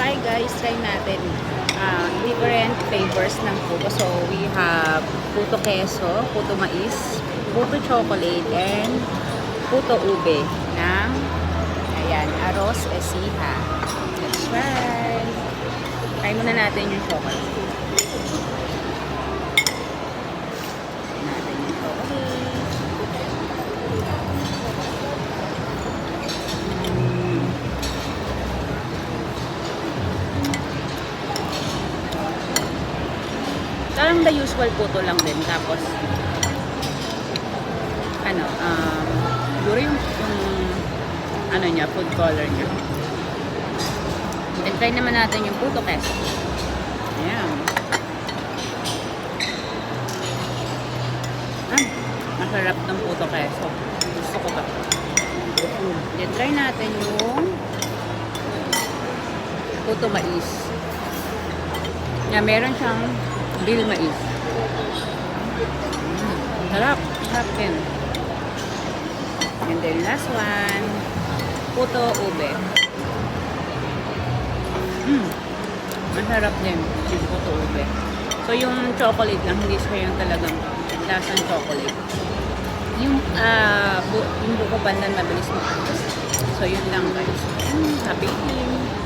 Hi guys, try natin different flavors ng puto. So we have puto queso, puto mais, puto chocolate, and puto ube ng ayan, arroz esiha. Let's try. Try muna natin yung chocolate. Try natin yung chocolate. Parang the usual puto lang din. Tapos, ano, siguro yung ano niya, food color niya. And try naman natin yung puto queso. Ayan. Masarap ng puto queso. Gusto ko ba? Then try natin yung puto mais. Yeah, meron siyang real mais. Sarap. Sarap din. And then last one, puto ube. Masarap din yung puto ube. So yung chocolate lang, hindi siya yung talagang lasang chocolate. Yung buko pandan mabilis mo. So yun lang guys. Happy eating.